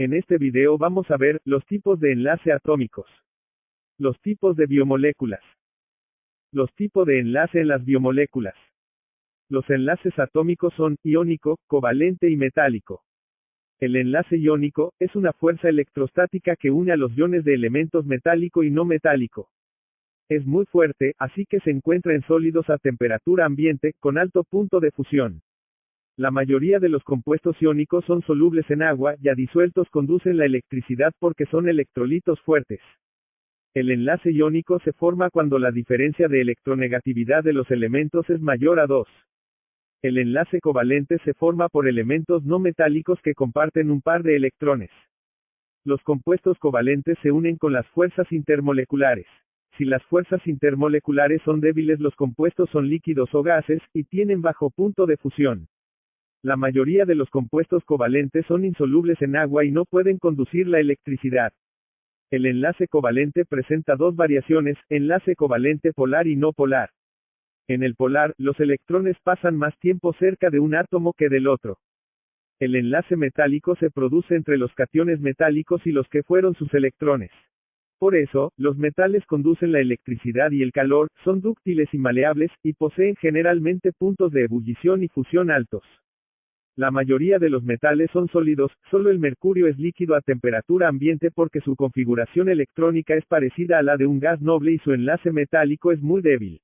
En este video vamos a ver los tipos de enlace atómicos. Los tipos de biomoléculas. Los tipos de enlace en las biomoléculas. Los enlaces atómicos son iónico, covalente y metálico. El enlace iónico es una fuerza electrostática que une a los iones de elementos metálico y no metálico. Es muy fuerte, así que se encuentra en sólidos a temperatura ambiente, con alto punto de fusión. La mayoría de los compuestos iónicos son solubles en agua, ya disueltos conducen la electricidad porque son electrolitos fuertes. El enlace iónico se forma cuando la diferencia de electronegatividad de los elementos es mayor a 2. El enlace covalente se forma por elementos no metálicos que comparten un par de electrones. Los compuestos covalentes se unen con las fuerzas intermoleculares. Si las fuerzas intermoleculares son débiles, los compuestos son líquidos o gases, y tienen bajo punto de fusión. La mayoría de los compuestos covalentes son insolubles en agua y no pueden conducir la electricidad. El enlace covalente presenta dos variaciones, enlace covalente polar y no polar. En el polar, los electrones pasan más tiempo cerca de un átomo que del otro. El enlace metálico se produce entre los cationes metálicos y los que fueron sus electrones. Por eso, los metales conducen la electricidad y el calor, son dúctiles y maleables, y poseen generalmente puntos de ebullición y fusión altos. La mayoría de los metales son sólidos, solo el mercurio es líquido a temperatura ambiente porque su configuración electrónica es parecida a la de un gas noble y su enlace metálico es muy débil.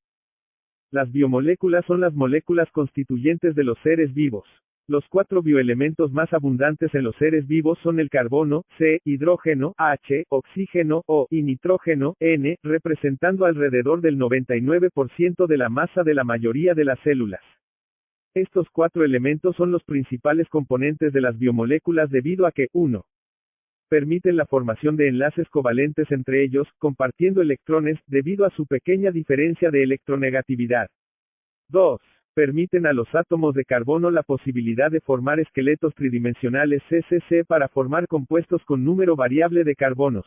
Las biomoléculas son las moléculas constituyentes de los seres vivos. Los 4 bioelementos más abundantes en los seres vivos son el carbono, C, hidrógeno, H, oxígeno, O, y nitrógeno, N, representando alrededor del 99% de la masa de la mayoría de las células. Estos 4 elementos son los principales componentes de las biomoléculas debido a que, 1. Permiten la formación de enlaces covalentes entre ellos, compartiendo electrones, debido a su pequeña diferencia de electronegatividad. 2. Permiten a los átomos de carbono la posibilidad de formar esqueletos tridimensionales CCC para formar compuestos con número variable de carbonos.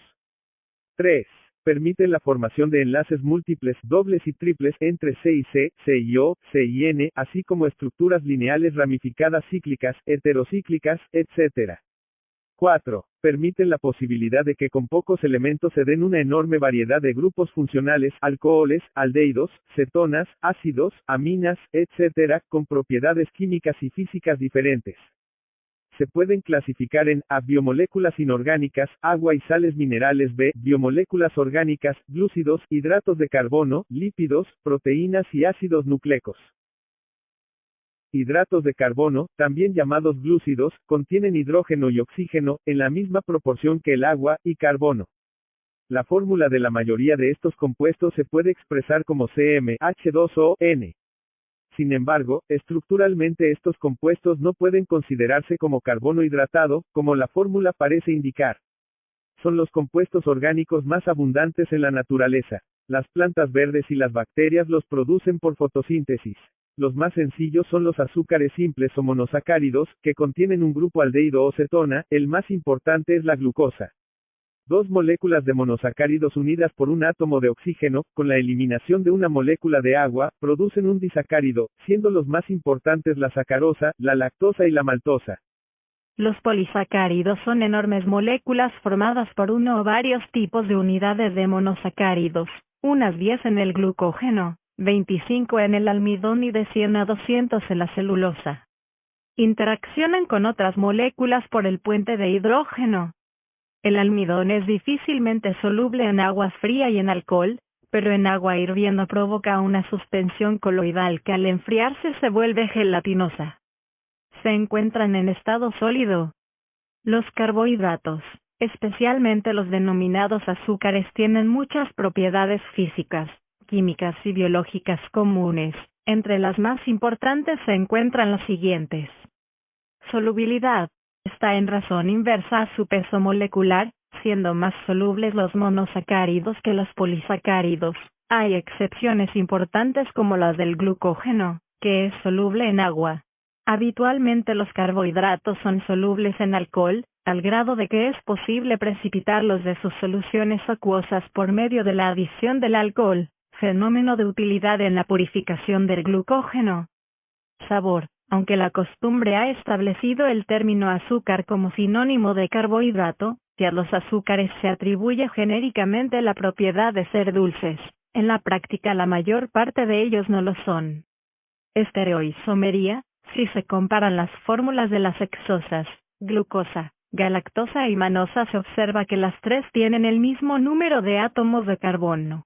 3. Permiten la formación de enlaces múltiples, dobles y triples, entre C y C, C y O, C y N, así como estructuras lineales ramificadas cíclicas, heterocíclicas, etc. 4. Permiten la posibilidad de que con pocos elementos se den una enorme variedad de grupos funcionales, alcoholes, aldehídos, cetonas, ácidos, aminas, etc., con propiedades químicas y físicas diferentes. Se pueden clasificar en A. Biomoléculas inorgánicas, agua y sales minerales. B. Biomoléculas orgánicas, glúcidos, hidratos de carbono, lípidos, proteínas y ácidos nucleicos. Hidratos de carbono, también llamados glúcidos, contienen hidrógeno y oxígeno, en la misma proporción que el agua y carbono. La fórmula de la mayoría de estos compuestos se puede expresar como CmH2ON. Sin embargo, estructuralmente estos compuestos no pueden considerarse como carbono hidratado, como la fórmula parece indicar. Son los compuestos orgánicos más abundantes en la naturaleza. Las plantas verdes y las bacterias los producen por fotosíntesis. Los más sencillos son los azúcares simples o monosacáridos, que contienen un grupo aldehído o cetona, el más importante es la glucosa. Dos moléculas de monosacáridos unidas por un átomo de oxígeno, con la eliminación de una molécula de agua, producen un disacárido, siendo los más importantes la sacarosa, la lactosa y la maltosa. Los polisacáridos son enormes moléculas formadas por uno o varios tipos de unidades de monosacáridos, unas 10 en el glucógeno, 25 en el almidón y de 100 a 200 en la celulosa. Interaccionan con otras moléculas por el puente de hidrógeno. El almidón es difícilmente soluble en agua fría y en alcohol, pero en agua hirviendo provoca una suspensión coloidal que al enfriarse se vuelve gelatinosa. Se encuentran en estado sólido. Los carbohidratos, especialmente los denominados azúcares, tienen muchas propiedades físicas, químicas y biológicas comunes. Entre las más importantes se encuentran las siguientes. Solubilidad. Está en razón inversa a su peso molecular, siendo más solubles los monosacáridos que los polisacáridos. Hay excepciones importantes como las del glucógeno, que es soluble en agua. Habitualmente los carbohidratos son solubles en alcohol, al grado de que es posible precipitarlos de sus soluciones acuosas por medio de la adición del alcohol, fenómeno de utilidad en la purificación del glucógeno. Sabor. Aunque la costumbre ha establecido el término azúcar como sinónimo de carbohidrato, que a los azúcares se atribuye genéricamente la propiedad de ser dulces, en la práctica la mayor parte de ellos no lo son. Estereoisomería: si se comparan las fórmulas de las hexosas, glucosa, galactosa y manosa, se observa que las tres tienen el mismo número de átomos de carbono.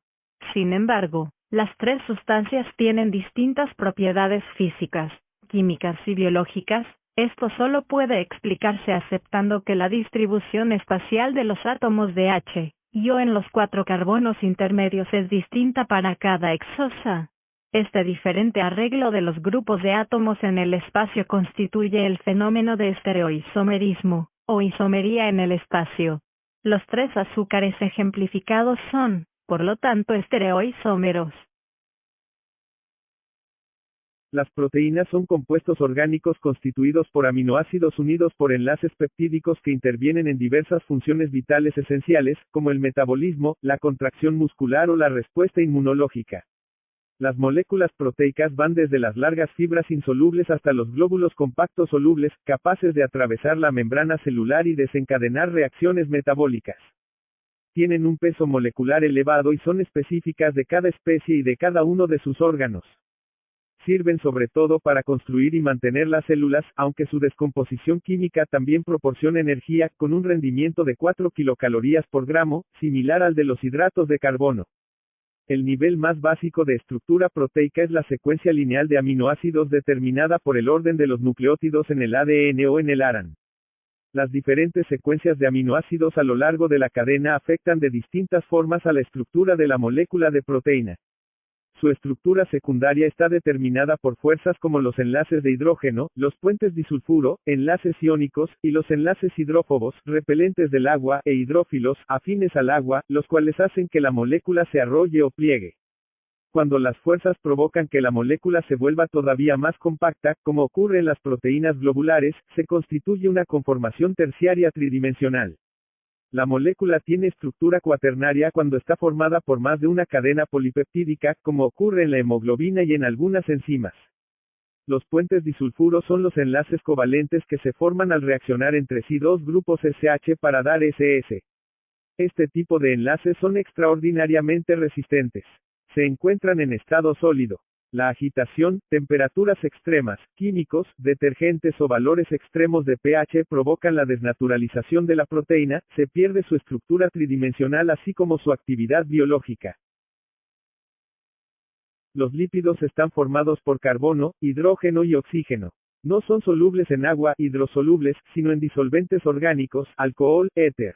Sin embargo, las tres sustancias tienen distintas propiedades físicas, químicas y biológicas. Esto solo puede explicarse aceptando que la distribución espacial de los átomos de H y O en los 4 carbonos intermedios es distinta para cada hexosa. Este diferente arreglo de los grupos de átomos en el espacio constituye el fenómeno de estereoisomerismo, o isomería en el espacio. Los tres azúcares ejemplificados son, por lo tanto, estereoisómeros. Las proteínas son compuestos orgánicos constituidos por aminoácidos unidos por enlaces peptídicos que intervienen en diversas funciones vitales esenciales, como el metabolismo, la contracción muscular o la respuesta inmunológica. Las moléculas proteicas van desde las largas fibras insolubles hasta los glóbulos compactos solubles, capaces de atravesar la membrana celular y desencadenar reacciones metabólicas. Tienen un peso molecular elevado y son específicas de cada especie y de cada uno de sus órganos. Sirven sobre todo para construir y mantener las células, aunque su descomposición química también proporciona energía, con un rendimiento de 4 kilocalorías por gramo, similar al de los hidratos de carbono. El nivel más básico de estructura proteica es la secuencia lineal de aminoácidos determinada por el orden de los nucleótidos en el ADN o en el ARN. Las diferentes secuencias de aminoácidos a lo largo de la cadena afectan de distintas formas a la estructura de la molécula de proteína. Su estructura secundaria está determinada por fuerzas como los enlaces de hidrógeno, los puentes disulfuro, enlaces iónicos, y los enlaces hidrófobos, repelentes del agua, e hidrófilos, afines al agua, los cuales hacen que la molécula se arrolle o pliegue. Cuando las fuerzas provocan que la molécula se vuelva todavía más compacta, como ocurre en las proteínas globulares, se constituye una conformación terciaria tridimensional. La molécula tiene estructura cuaternaria cuando está formada por más de una cadena polipeptídica, como ocurre en la hemoglobina y en algunas enzimas. Los puentes disulfuros son los enlaces covalentes que se forman al reaccionar entre sí dos grupos SH para dar SS. Este tipo de enlaces son extraordinariamente resistentes. Se encuentran en estado sólido. La agitación, temperaturas extremas, químicos, detergentes o valores extremos de pH provocan la desnaturalización de la proteína, se pierde su estructura tridimensional así como su actividad biológica. Los lípidos están formados por carbono, hidrógeno y oxígeno. No son solubles en agua, hidrosolubles, sino en disolventes orgánicos, alcohol, éter.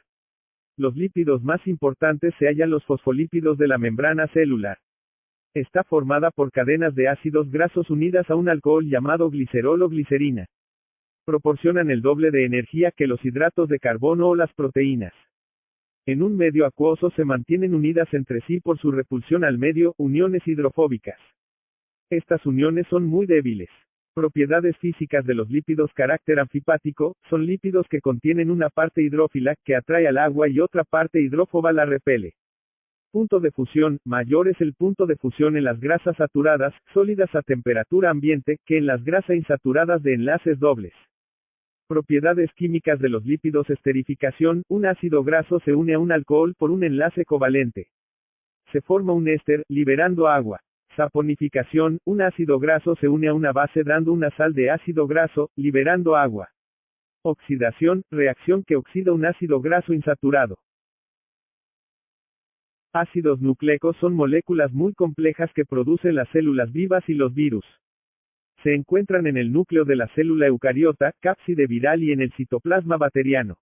Los lípidos más importantes se hallan los fosfolípidos de la membrana celular. Está formada por cadenas de ácidos grasos unidas a un alcohol llamado glicerol o glicerina. Proporcionan el doble de energía que los hidratos de carbono o las proteínas. En un medio acuoso se mantienen unidas entre sí por su repulsión al medio, uniones hidrofóbicas. Estas uniones son muy débiles. Propiedades físicas de los lípidos: carácter anfipático, son lípidos que contienen una parte hidrófila, que atrae al agua, y otra parte hidrófoba la repele. Punto de fusión: mayor es el punto de fusión en las grasas saturadas, sólidas a temperatura ambiente, que en las grasas insaturadas de enlaces dobles. Propiedades químicas de los lípidos: esterificación, un ácido graso se une a un alcohol por un enlace covalente. Se forma un éster, liberando agua. Saponificación, un ácido graso se une a una base dando una sal de ácido graso, liberando agua. Oxidación, reacción que oxida un ácido graso insaturado. Ácidos nucleicos son moléculas muy complejas que producen las células vivas y los virus. Se encuentran en el núcleo de la célula eucariota, cápside viral y en el citoplasma bacteriano.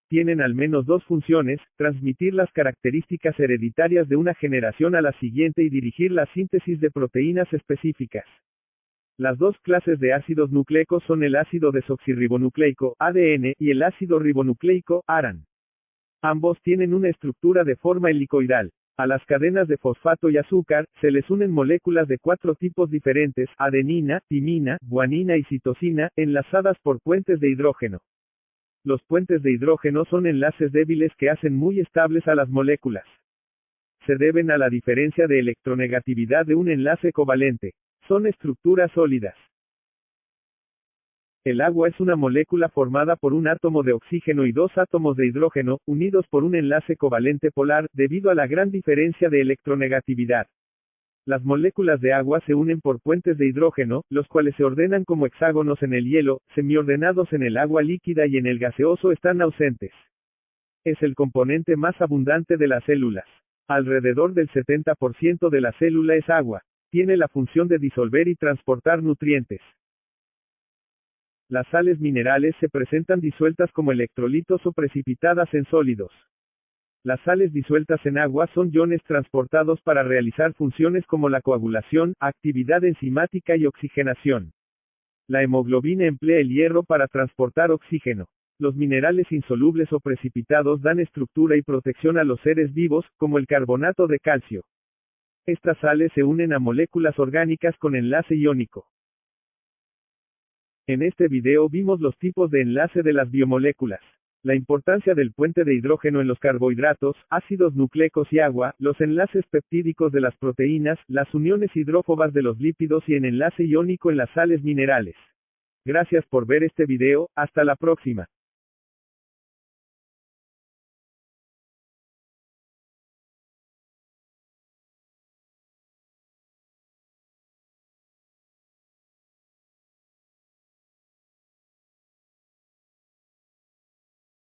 Tienen al menos dos funciones: transmitir las características hereditarias de una generación a la siguiente y dirigir la síntesis de proteínas específicas. Las dos clases de ácidos nucleicos son el ácido desoxirribonucleico, ADN, y el ácido ribonucleico, ARN. Ambos tienen una estructura de forma helicoidal. A las cadenas de fosfato y azúcar, se les unen moléculas de 4 tipos diferentes: adenina, timina, guanina y citosina, enlazadas por puentes de hidrógeno. Los puentes de hidrógeno son enlaces débiles que hacen muy estables a las moléculas. Se deben a la diferencia de electronegatividad de un enlace covalente. Son estructuras sólidas. El agua es una molécula formada por un átomo de oxígeno y dos átomos de hidrógeno, unidos por un enlace covalente polar, debido a la gran diferencia de electronegatividad. Las moléculas de agua se unen por puentes de hidrógeno, los cuales se ordenan como hexágonos en el hielo, semiordenados en el agua líquida y en el gaseoso están ausentes. Es el componente más abundante de las células. Alrededor del 70% de la célula es agua. Tiene la función de disolver y transportar nutrientes. Las sales minerales se presentan disueltas como electrolitos o precipitadas en sólidos. Las sales disueltas en agua son iones transportados para realizar funciones como la coagulación, actividad enzimática y oxigenación. La hemoglobina emplea el hierro para transportar oxígeno. Los minerales insolubles o precipitados dan estructura y protección a los seres vivos, como el carbonato de calcio. Estas sales se unen a moléculas orgánicas con enlace iónico. En este video vimos los tipos de enlace de las biomoléculas. La importancia del puente de hidrógeno en los carbohidratos, ácidos nucleicos y agua, los enlaces peptídicos de las proteínas, las uniones hidrófobas de los lípidos y en enlace iónico en las sales minerales. Gracias por ver este video, hasta la próxima.